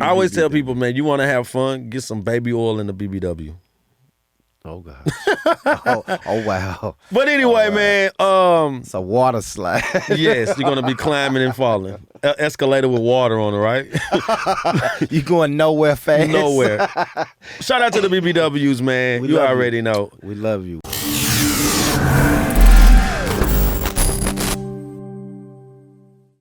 I always tell people, man, you want to have fun, get some baby oil in the BBW. Oh God. oh wow. But anyway, man, it's a water slide. yes, you're gonna be climbing and falling. Escalator with water on it, right? You going nowhere fast. Nowhere. Shout out to the BBWs, man. You already know. We love you.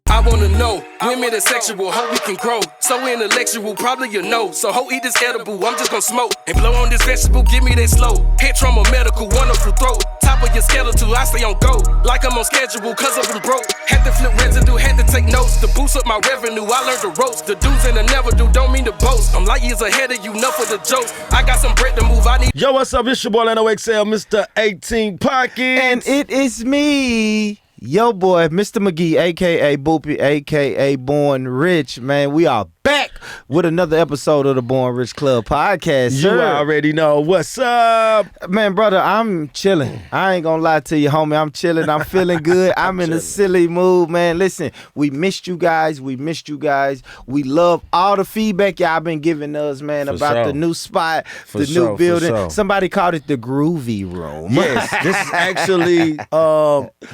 I wanna know, women are sexual, how we can grow. So intellectual, probably you know. So ho, eat this edible, I'm just gonna smoke. And blow on this vegetable, give me that slow. Head trauma medical, wonderful throat. Top of your skeletal, I stay on go. Like I'm on schedule, cause I've been broke. Had to flip residue, had to take notes. To boost up my revenue, I learned the ropes. The do's and the never do, don't mean to boast. I'm light years ahead of you, enough for the jokes. I got some bread to move, I need. Yo, what's up? It's your boy, NOXL, Mr. 18 Pockets. And it is me. Yo, boy, Mr. McGee, a.k.a. Boopy, a.k.a. Born Rich, man. We are back with another episode of the Born Rich Club podcast, sir. You already know. What's up? Man, brother, I'm chilling. I ain't gonna lie to you, homie. I'm chilling. I'm feeling good. I'm in a silly mood, man. Listen, we missed you guys. We We love all the feedback y'all been giving us, man, about the new spot, the new building. Somebody called it the Groovy Room. Yes, this is actually,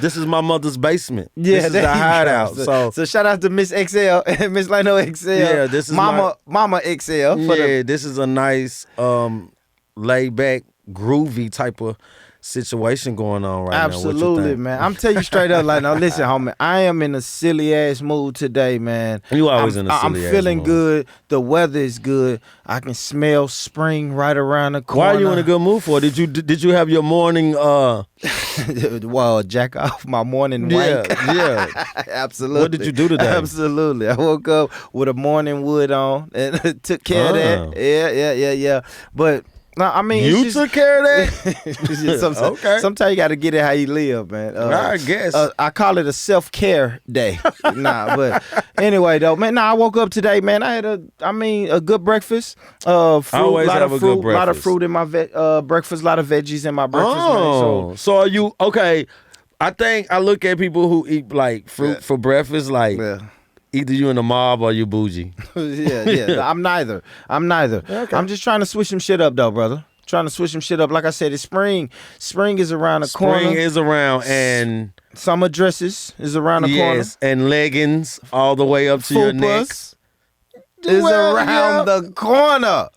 this is my mother's basement. Yeah, this is the hideout. So shout out to Miss XL and Miss Lino XL. Yeah, this is Mama XL. This is a nice, laid back, groovy type of situation going on right now. Absolutely, man. I'm telling you straight up, like, now listen, homie, I am in a silly ass mood today, man. You always in a silly ass mood. I'm feeling good. The weather is good. I can smell spring right around the corner. Why are you in a good mood for? Did you have your morning well, jack off my morning wank? Yeah. Absolutely. What did you do today? Absolutely. I woke up with a morning wood on and took care of that. Yeah. But no, I mean, you took care of that. Okay. Sometimes you got to get it how you live, man. I guess. I call it a self-care day. But anyway, though, man. I woke up today, man. I had a good breakfast. Fruit, I always have a good breakfast. A lot of fruit in my breakfast. A lot of veggies in my breakfast. Man, so are you okay? I think I look at people who eat like fruit for breakfast, like. Yeah. Either you in the mob or you bougie. Yeah. I'm neither. Okay. I'm just trying to switch some shit up, though, brother. Trying to switch some shit up. Like I said, it's spring. Spring is around the corner. Spring is around, and summer dresses is around the corner. Yes, and leggings all the way up to your neck. Is around the corner.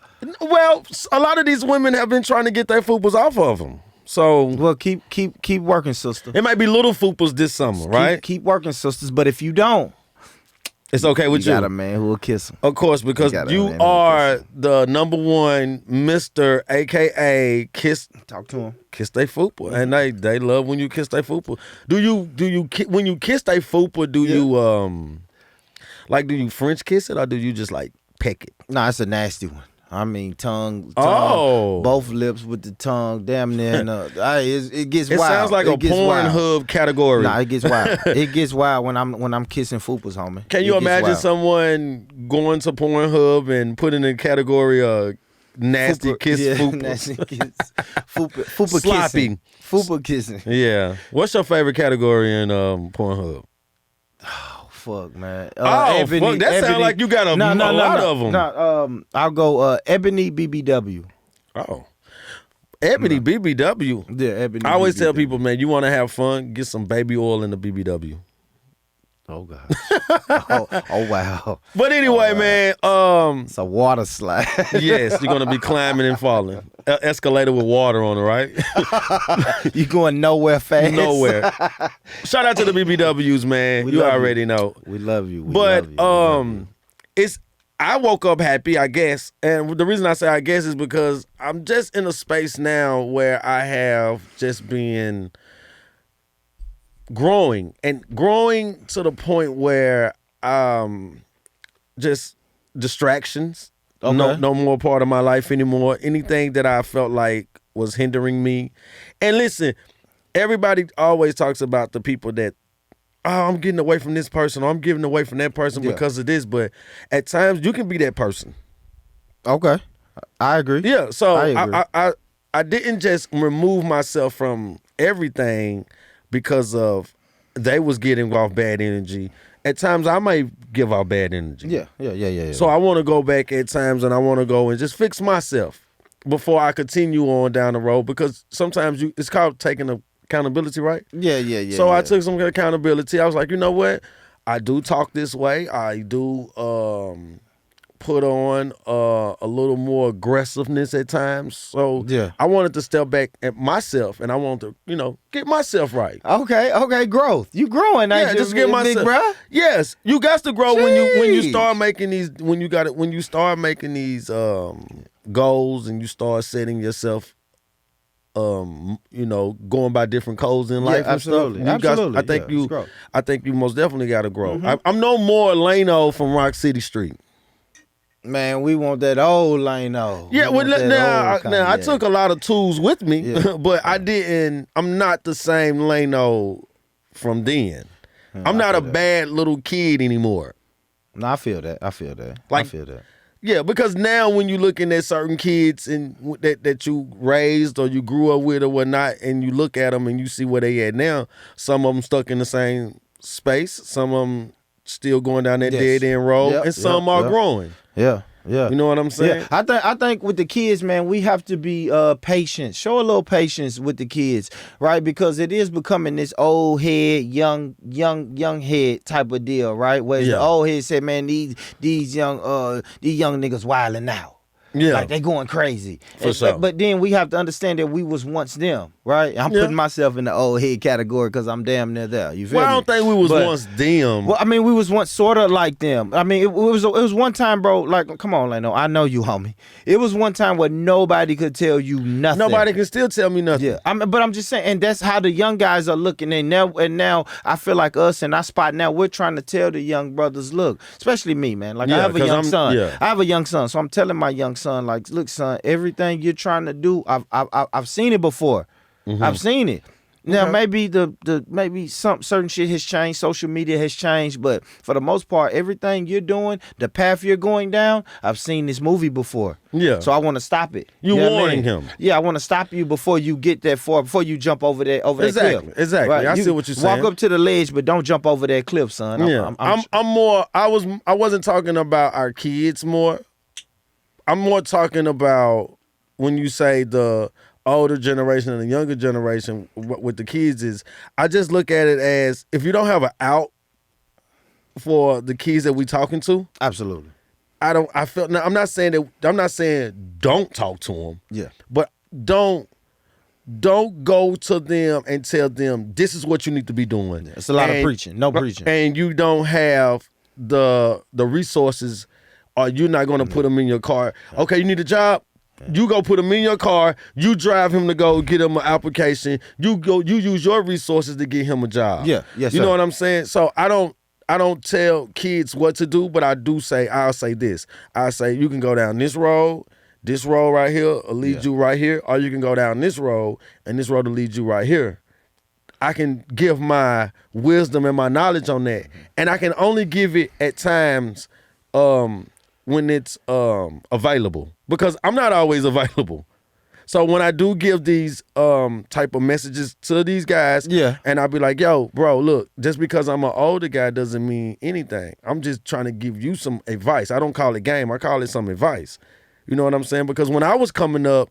Well, a lot of these women have been trying to get their fupas off of them. So well, keep working, sister. It might be little fupas this summer, right? Keep working, sisters. But if you don't. It's okay with you. You got a man who will kiss him. Of course, because you are the number one Mr. AKA kiss. Talk to him. Kiss they fupa. And they love when you kiss they fupa. Do you when you kiss they fupa, do you French kiss it or do you just like peck it? Nah, it's a nasty one. I mean, tongue, both lips with the tongue, damn near. It gets wild. It sounds like a Pornhub category. Nah, it gets wild. It gets wild when I'm kissing fupas, homie. Can you imagine someone going to Pornhub and putting in a category of nasty kiss fupa? Nasty kiss. Fupa sloppy kissing. Fupa kissing. Yeah. What's your favorite category in Pornhub? Fuck, man. Fuck. That sounds like you got a lot of them. I'll go Ebony BBW. Oh. Ebony BBW? Yeah, Ebony I always BBW. tell people, man, you want to have fun, get some baby oil in the BBW. Oh, God. oh, wow. But anyway, man. It's a water slide. Yes, you're going to be climbing and falling. Escalator with water on it, right? You going nowhere fast. Nowhere. Shout out to the BBWs, man. You already know. We love you. I woke up happy, I guess. And the reason I say I guess is because I'm just in a space now where I have just been growing to the point where just distractions. Okay. No more part of my life anymore. Anything that I felt like was hindering me. And listen, everybody always talks about the people that, I'm getting away from this person or I'm getting away from that person because of this. But at times you can be that person. Okay. I agree. Yeah. So I didn't just remove myself from everything because of they was getting off bad energy at times I may give out bad energy. Yeah. So I want to go back at times, and I want to go and just fix myself before I continue on down the road, because sometimes it's called taking accountability, right? Yeah. So I took some accountability. I was like, you know what? I do talk this way. I do put on a little more aggressiveness at times. So I wanted to step back at myself, and I wanted to, get myself right. Okay, growth. You growing, ain't you? Just get myself. Big bruh? Yes, you got to grow when you start making these when you start making these goals, and you start setting yourself going by different codes in life. Absolutely. And stuff. Absolutely. I think you most definitely got to grow. Mm-hmm. I'm no more Lano from Rock City Street. Man, we want that old Lano. Yeah, I took a lot of tools with me, but I'm not the same Lano from then. I'm not a bad little kid anymore. No, I feel that. I feel that. Yeah, because now when you're looking at certain kids and that you raised or you grew up with or whatnot, and you look at them and you see where they at now, some of them stuck in the same space, some of them still going down that dead end road, and some are growing. Yeah. You know what I'm saying? Yeah. I think with the kids, man, we have to be patient. Show a little patience with the kids, right? Because it is becoming this old head, young head type of deal, right? Where the old head said, man, these young niggas wilding out. Yeah. Like they going crazy. For sure. But then we have to understand that we was once them, right? I'm putting myself in the old head category because I'm damn near there. You feel me? I don't think we was once them. Well, I mean, we was once sort of like them. I mean, it was one time, bro, like, come on, Lano, I know you, homie. It was one time where nobody could tell you nothing. Nobody can still tell me nothing. Yeah, but I'm just saying, and that's how the young guys are looking. And now I feel like us in our spot now, we're trying to tell the young brothers, look, especially me, man. Like I have a young son. Yeah. I have a young son, so I'm telling my young son, like, look, son, everything you're trying to do, I've seen it before. Mm-hmm. I've seen it. Now maybe maybe some certain shit has changed, social media has changed, but for the most part, everything you're doing, the path you're going down, I've seen this movie before. Yeah. So I want to stop it. You warning him. Yeah, I want to stop you before you get that far, before you jump over that cliff. Exactly. Right? I see what you're saying. Walk up to the ledge, but don't jump over that cliff, son. I'm more. I wasn't talking about our kids more. I'm more talking about when you say the older generation and the younger generation with the kids is, I just look at it as, if you don't have an out for the kids that we talking to. Absolutely. I'm not saying don't talk to them. Yeah. But don't go to them and tell them this is what you need to be doing. It's a lot of preaching. No preaching. And you don't have the resources, or you're not going to put them in your car. Okay, you need a job? You go put him in your car. You drive him to go get him an application. You use your resources to get him a job. Yeah, yes, you know what I'm saying? So I don't tell kids what to do, but I'll say this. I'll say you can go down this road right here will lead you right here, or you can go down this road and this road will lead you right here. I can give my wisdom and my knowledge on that, and I can only give it at times when it's available, because I'm not always available. So when I do give these type of messages to these guys, and I'll be like, yo, bro, look, just because I'm an older guy doesn't mean anything. I'm just trying to give you some advice. I don't call it game. I call it some advice. You know what I'm saying? Because when I was coming up,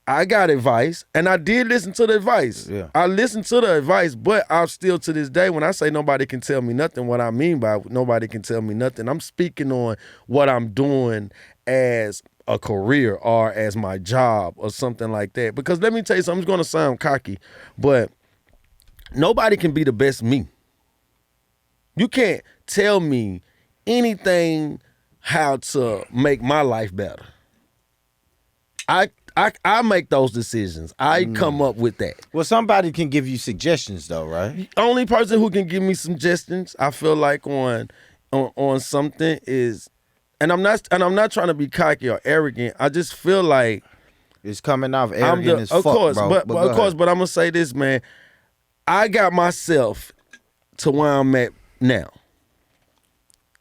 I got advice, and I did listen to the advice. Yeah. I listened to the advice, but I'm still, to this day, when I say nobody can tell me nothing, what I mean by nobody can tell me nothing, I'm speaking on what I'm doing as a career or as my job or something like that. Because let me tell you something, it's going to sound cocky, but nobody can be the best me. You can't tell me anything how to make my life better. I make those decisions. I come up with that. Well, somebody can give you suggestions, though, right? The only person who can give me suggestions, I feel like on something is, and I'm not trying to be cocky or arrogant. I just feel like it's coming off arrogant as fuck, bro. But I'm gonna say this, man. I got myself to where I'm at now.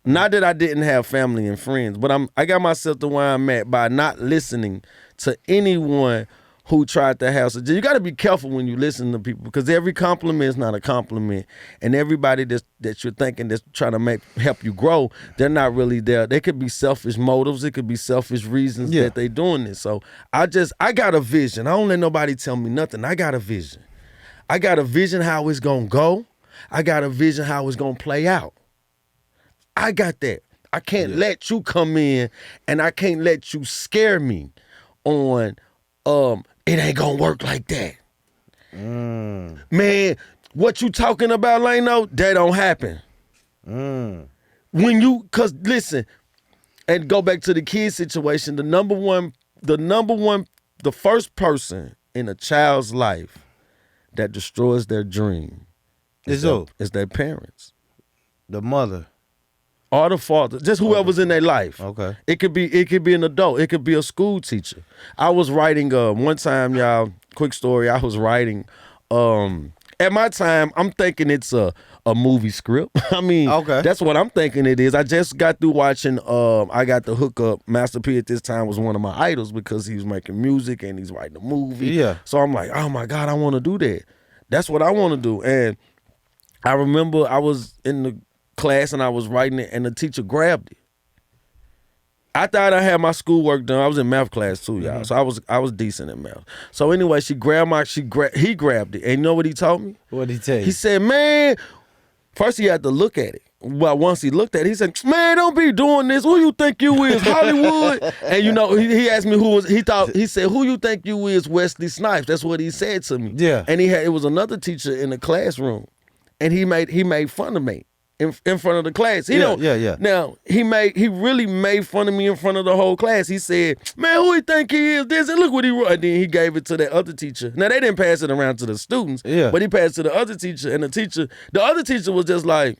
Not that I didn't have family and friends, but I got myself to where I'm at by not listening to anyone who tried to have you got to be careful when you listen to people because every compliment is not a compliment, and everybody that you're thinking that's trying to help you grow, they're not really there. They could be selfish motives. It could be selfish reasons that they doing this. So I got a vision. I don't let nobody tell me nothing. I got a vision. I got a vision how it's gonna go. I got a vision how it's gonna play out. I got that. I can't let you come in, and I can't let you scare me on it ain't gonna work like that. Man, what you talking about, Lano, that don't happen. Cause listen, and go back to the kid situation, the first person in a child's life that destroys their dream is their parents. The mother. Or the father, just whoever's in their life. Okay. It could be an adult. It could be a school teacher. I was writing one time, y'all. Quick story. I was writing. At my time, I'm thinking it's a movie script. I mean, that's what I'm thinking it is. I just got through watching. I got the hookup. Master P at this time was one of my idols because he was making music and he's writing a movie. Yeah. So I'm like, oh my God, I want to do that. That's what I want to do. And I remember I was in the class and I was writing it and the teacher grabbed it. I thought I had my schoolwork done. I was in math class too, y'all. So I was decent in math. So anyway, he grabbed it. And you know what he told me? What did he tell you? He said, man, first he had to look at it. Well, once he looked at it, he said, man, don't be doing this. Who you think you is, Hollywood? And you know, he asked me he said, who you think you is, Wesley Snipes? That's what he said to me. Yeah. And it was another teacher in the classroom. And he made fun of me. In front of the class. Now, he really made fun of me in front of the whole class. He said, man, who he think he is? This and look what he wrote. And then he gave it to that other teacher. Now, they didn't pass it around to the students, but he passed it to the other teacher. And the other teacher was just like,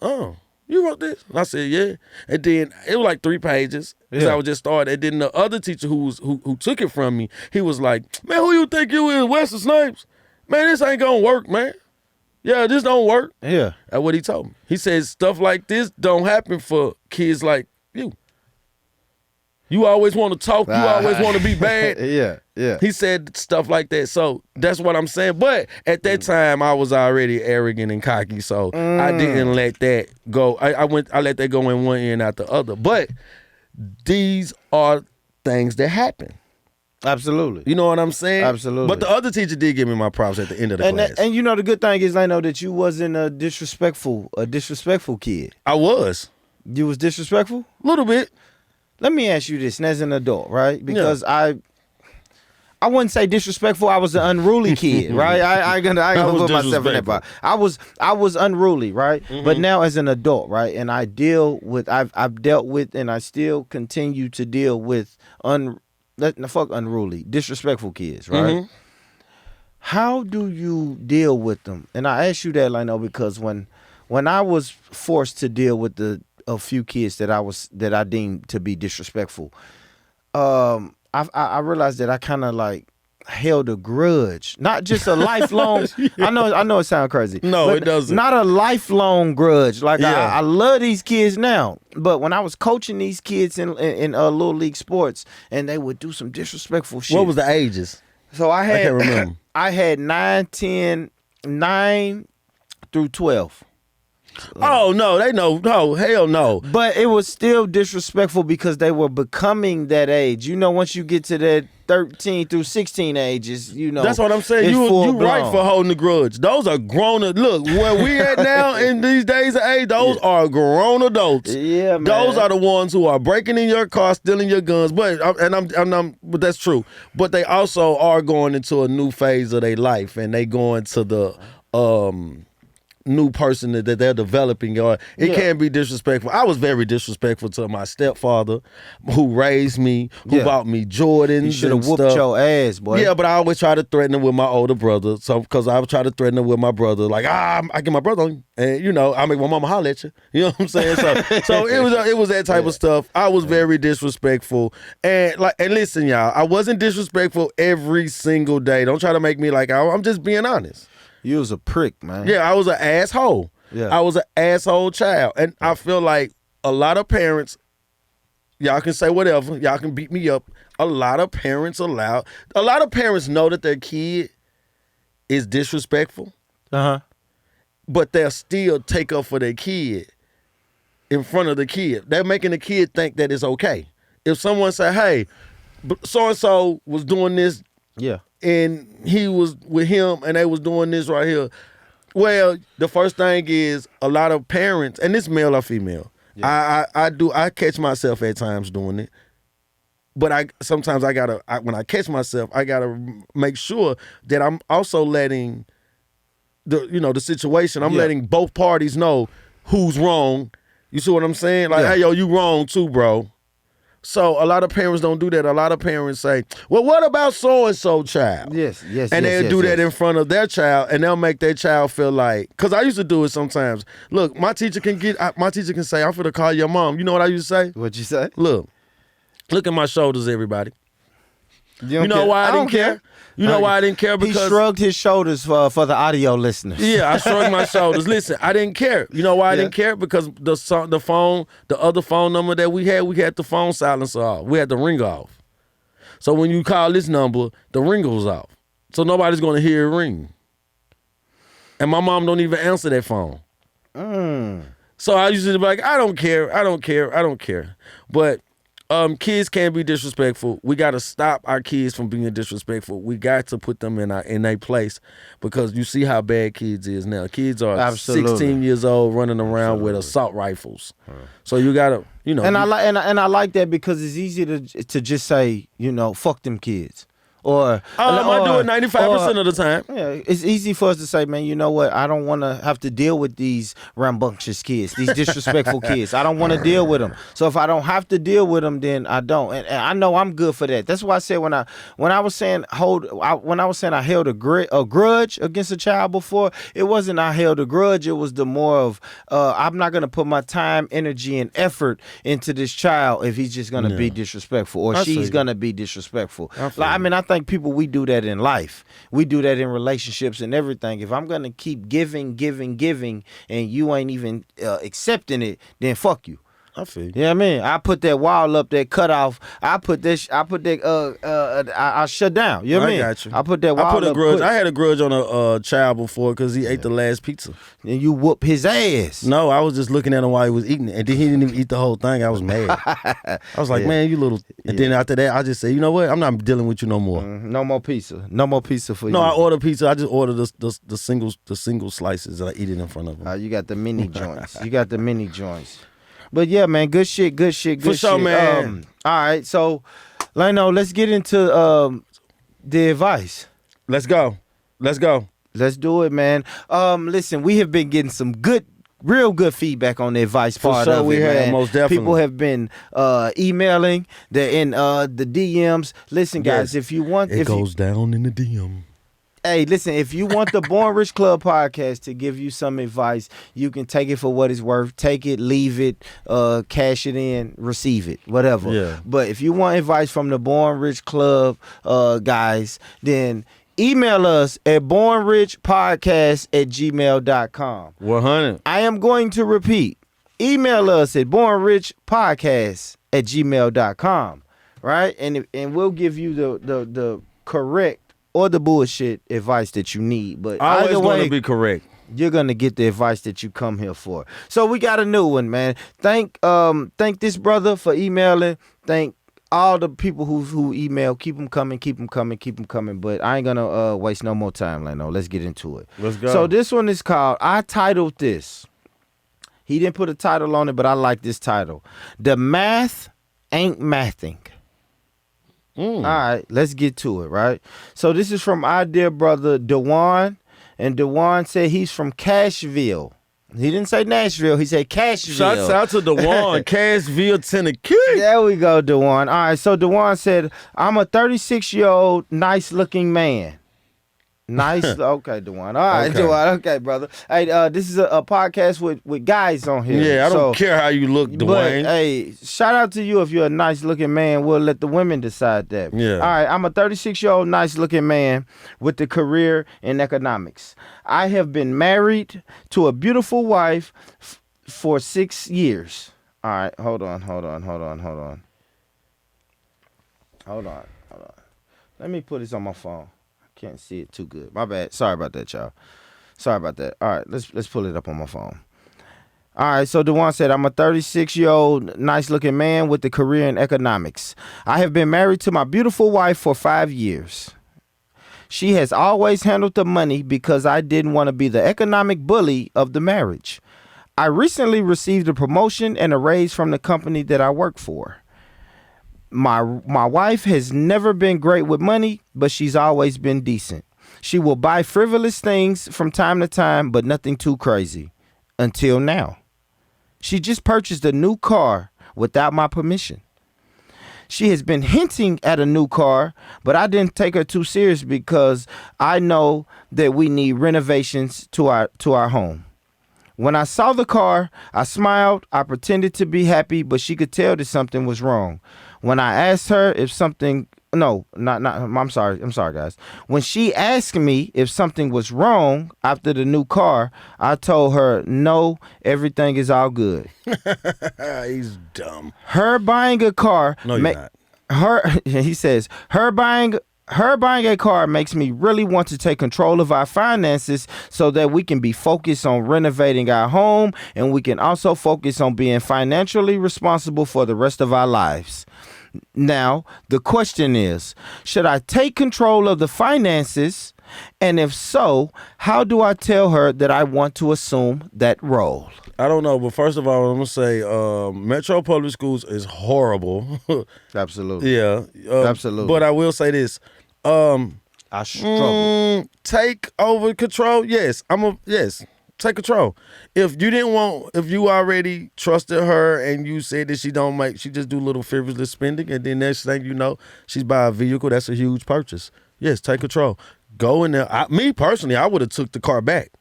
oh, you wrote this? And I said, yeah. And then it was like 3 pages. Because I was just started. And then the other teacher who took it from me, he was like, man, who you think you is, Wesley Snipes? Man, this ain't gonna work, man. Yeah, this don't work. Yeah. That's what he told me. He said stuff like this don't happen for kids like you. You always want to talk. You always want to be bad. Yeah. He said stuff like that. So that's what I'm saying. But at that time, I was already arrogant and cocky. So I didn't let that go. I let that go in one ear and out the other. But these are things that happen. Absolutely. You know what I'm saying? Absolutely. But the other teacher did give me my props at the end of the class. And you know the good thing is, I know that you wasn't a disrespectful kid. I was. You was disrespectful? A little bit. Let me ask you this, and as an adult, right? Because I wouldn't say disrespectful. I was an unruly kid, right? I gotta put myself in that box. I was unruly, right? Mm-hmm. But now as an adult, right, and I've dealt with, and I still continue to deal with unruly, disrespectful kids, right? Mm-hmm. How do you deal with them? And I ask you that, Lino, because when I was forced to deal with a few kids that I deemed to be disrespectful, I realized that I kind of like held a grudge, not just a lifelong. I know it sounds crazy. No, it doesn't. Not a lifelong grudge. Like I love these kids now, but when I was coaching these kids in little league sports, and they would do some disrespectful shit. What was the ages? So I can't remember. I had 9 through 12. Oh no, they know. No, hell no. But it was still disrespectful because they were becoming that age. You know, once you get to that 13 through 16 ages, you know. That's what I'm saying. You right for holding the grudge. Those are grown. Look, where we at now in these days of age, those are grown adults. Yeah, man. Those are the ones who are breaking in your car, stealing your guns. But that's true. But they also are going into a new phase of their life, and they going to the new person that they're developing. Or it can't be disrespectful. I was very disrespectful to my stepfather, who raised me, who bought me Jordans. You should have whooped your ass, boy. Yeah, but I always try to threaten him with my older brother. So because I would try to threaten him with my brother, like I get my brother on you, and you know I make my mama holler at you. You know what I'm saying? So it was that type of stuff. I was very disrespectful, and listen, y'all, I wasn't disrespectful every single day. Don't try to make me like I'm just being honest. You was a prick, man. Yeah, I was an asshole. Yeah. I was an asshole child. And I feel like a lot of parents Y'all can say whatever. Y'all can beat me up. A lot of parents know that their kid is disrespectful, but they'll still take up for their kid in front of the kid. They're making the kid think that it's okay. If someone say, hey, so-and-so was doing this, and he was with him and they was doing this right here, well, the first thing is a lot of parents, and this male or female, I catch myself at times doing it. But sometimes when I catch myself, I gotta make sure that I'm also letting the situation. I'm letting both parties know who's wrong. You see what I'm saying? Like, hey, yo, you wrong too, bro. So a lot of parents don't do that. A lot of parents say, well, what about so-and-so child? Yes. And they'll do that in front of their child, and they'll make their child feel like, because I used to do it sometimes. Look, my teacher can say, I'm finna call your mom. You know what I used to say? What'd you say? Look at my shoulders, everybody. You know why I didn't care? You know why I didn't care? Because he shrugged his shoulders for the audio listeners. Yeah, I shrugged my shoulders. Listen, I didn't care. You know why I didn't care? Because the other phone number that we had the phone silencer off. We had the ring off. So when you call this number, the ring goes off. So nobody's gonna hear it ring. And my mom don't even answer that phone. So I used to be like, I don't care. But kids can't be disrespectful. We got to stop our kids from being disrespectful. We got to put them in a place, because you see how bad kids is now. Kids are 16 years old running around with assault rifles. So you got to, And I like that, because it's easy to just say, fuck them kids. I do it 95% of the time. Yeah, it's easy for us to say, man, you know what? I don't want to have to deal with these rambunctious kids, these disrespectful kids. I don't want to deal with them. So if I don't have to deal with them, then I don't. And I know I'm good for that. That's why I said when I was saying I held a grudge against a child before, it wasn't I held a grudge. It was the more of I'm not gonna put my time, energy, and effort into this child if he's just gonna be disrespectful, or she's gonna be disrespectful. I think people, we do that in life. We do that in relationships and everything. If I'm gonna keep giving, and you ain't even accepting it, then fuck you. I feel you. Yeah, I mean, I put that wall up, that cutoff. I shut down. You know what I mean? Got you. I put that wall up. I put a grudge. I had a grudge on a child before because he ate the last pizza. And you whoop his ass. No, I was just looking at him while he was eating it, and then he didn't even eat the whole thing. I was mad. I was like, man, you little. And then after that, I just said, you know what? I'm not dealing with you no more. No more pizza. No more pizza for you. No, I ordered pizza. I just ordered the single slices and I eat it in front of him. You got the mini joints. But yeah, man, good shit. For sure, man. All right, so, Leno, let's get into the advice. Let's go. Let's do it, man. Listen, we have been getting some real good feedback on the advice part of it, we have, man. most definitely. People have been emailing. They're in the DMs. Listen, guys, if you want... It goes down in the DM. Hey, listen, if you want the Born Rich Club podcast to give you some advice, you can take it for what it's worth. Take it, leave it, cash it in, receive it, whatever. Yeah. But if you want advice from the Born Rich Club guys, then email us at bornrichpodcast@gmail.com. 100. I am going to repeat. Email us at bornrichpodcast@gmail.com, right? And we'll give you the correct or the bullshit advice that you need. But always going to be correct. You're going to get the advice that you come here for. So we got a new one, man. Thank this brother for emailing. Thank all the people who email. Keep them coming. But I ain't going to waste no more time, Leno. Let's get into it. Let's go. So this one is called, I titled this. He didn't put a title on it, but I like this title. The Math Ain't Mathing. All right, let's get to it, right? So this is from our dear brother, Dewan. And Dewan said he's from Cashville. He didn't say Nashville. He said Cashville. Shouts out to Dewan, Cashville, Tennessee. There we go, Dewan. All right, so Dewan said, I'm a 36-year-old, nice-looking man. Nice. Okay, Dewan. All right, okay. Dewan. Okay, brother. Hey, this is a podcast with guys on here. Yeah, I don't care how you look, Dwayne. But, hey, shout out to you if you're a nice-looking man. We'll let the women decide that. Yeah. All right, I'm a 36-year-old nice-looking man with a career in economics. I have been married to a beautiful wife for 6 years. All right, hold on. Hold on. Let me put this on my phone. I can't see it too good. My bad. Sorry about that, y'all. Sorry about that. All right, let's pull it up on my phone. All right, so DeJuan said, I'm a 36-year-old, nice-looking man with a career in economics. I have been married to my beautiful wife for 5 years. She has always handled the money because I didn't want to be the economic bully of the marriage. I recently received a promotion and a raise from the company that I work for. My wife has never been great with money, but she's always been decent. She will buy frivolous things from time to time, but nothing too crazy. Until now. She just purchased a new car without my permission. She has been hinting at a new car, but I didn't take her too serious because I know that we need renovations to our home. When I saw the car, I smiled. I pretended to be happy, but she could tell that something was wrong. When I asked her if something, I'm sorry, guys. When she asked me if something was wrong after the new car, I told her, no, everything is all good. He's dumb. Her buying a car. No, you're not. He says, her buying a car makes me really want to take control of our finances so that we can be focused on renovating our home and we can also focus on being financially responsible for the rest of our lives. Now, the question is, should I take control of the finances? And if so, how do I tell her that I want to assume that role? I don't know, but first of all, I'm going to say Metro Public Schools is horrible. Absolutely. Yeah. Absolutely. But I will say this. I struggle. Take over control. Yes. Yes. Take control. If you already trusted her and you said that she just do little frivolous spending, and then next thing you know, she's buying a vehicle, that's a huge purchase. Yes, take control. Go in there. Me personally, I would have took the car back.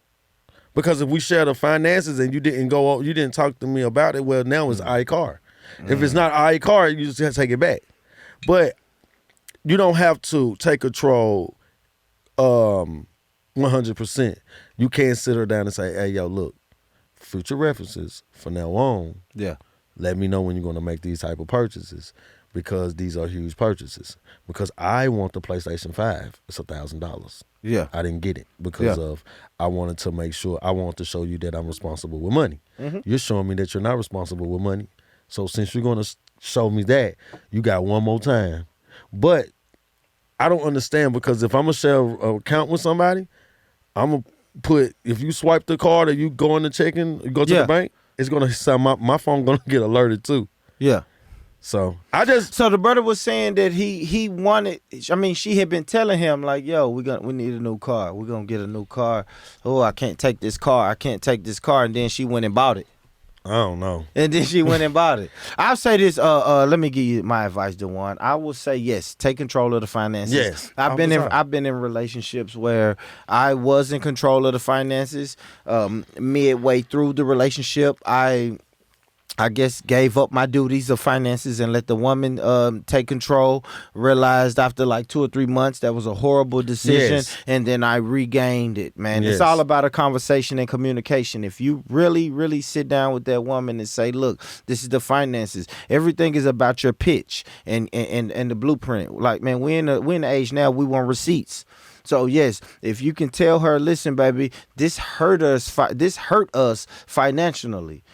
Because if we share the finances and you didn't talk to me about it, well, now it's iCar. If it's not iCar, you just have to take it back. But you don't have to take control 100%. You can't sit her down and say, hey, yo, look, future references from now on. Yeah. Let me know when you're going to make these type of purchases because these are huge purchases. Because I want the PlayStation 5. It's $1,000. Yeah. I didn't get it because of I wanted to make sure, I want to show you that I'm responsible with money. Mm-hmm. You're showing me that you're not responsible with money. So since you're going to show me that, you got one more time. But I don't understand because if I'm going to share an account with somebody, I'm going to put, if you swipe the card or you go in the checking, you go to the bank, it's going to sound, my phone going to get alerted too. Yeah. So the brother was saying that he wanted. I mean, she had been telling him like, "Yo, we need a new car. We're gonna get a new car. Oh, I can't take this car. And then she went and bought it. I don't know. And then she went and bought it. I'll say this. Let me give you my advice, DeJuan. I will say yes. Take control of the finances. Yes. I've been in relationships where I was in control of the finances. Midway through the relationship, I guess gave up my duties of finances and let the woman take control. Realized after like 2 or 3 months that was a horrible decision. Yes. And then I regained it, man. Yes. It's all about a conversation and communication. If you really, really sit down with that woman and say, look, this is the finances. Everything is about your pitch and the blueprint. Like, man, we're in the age now we want receipts. So yes, if you can tell her, listen, baby, this hurt us financially.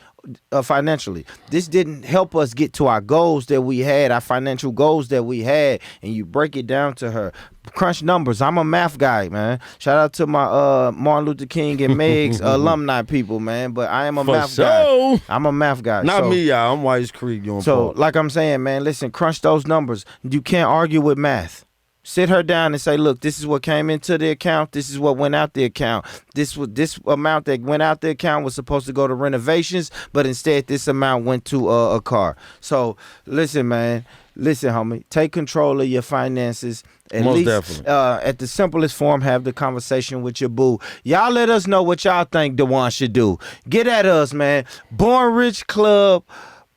This didn't help us get to our goals that we had, our financial goals that we had, and you break it down to her. Crunch numbers. I'm a math guy, man. Shout out to my Martin Luther King and Meg's alumni people, man. But I am a math guy. I'm a math guy. Not me, y'all. I'm Wise Creek. So, like I'm saying, man, listen, crunch those numbers. You can't argue with math. Sit her down and say, look, this is what came into the account. This is what went out the account. This amount that went out the account was supposed to go to renovations, but instead this amount went to a car. So listen, man. Listen, homie. Take control of your finances. Most definitely. At the simplest form, have the conversation with your boo. Y'all let us know what y'all think DeJuan should do. Get at us, man. Born Rich Club.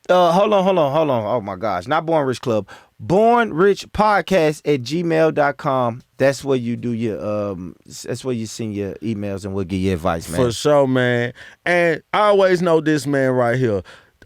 Hold on. Oh, my gosh. Not Born Rich Club. Born Rich Podcast at gmail.com. That's where you do your that's where you send your emails and we'll give you advice, man. For sure, man. And I always know this man right here.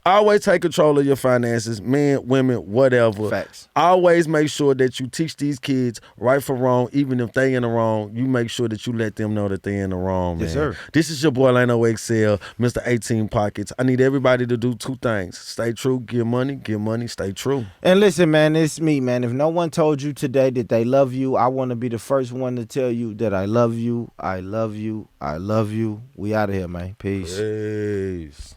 Always take control of your finances, men, women, whatever. Facts. Always make sure that you teach these kids right from wrong, even if they in the wrong. You make sure that you let them know that they in the wrong, man. Yes, sir. This is your boy Lano XL, Mr. 18 Pockets. I need everybody to do two things: stay true, give money, stay true. And listen, man, it's me, man. If no one told you today that they love you, I want to be the first one to tell you that I love you. I love you. I love you. We out of here, man. Peace. Peace.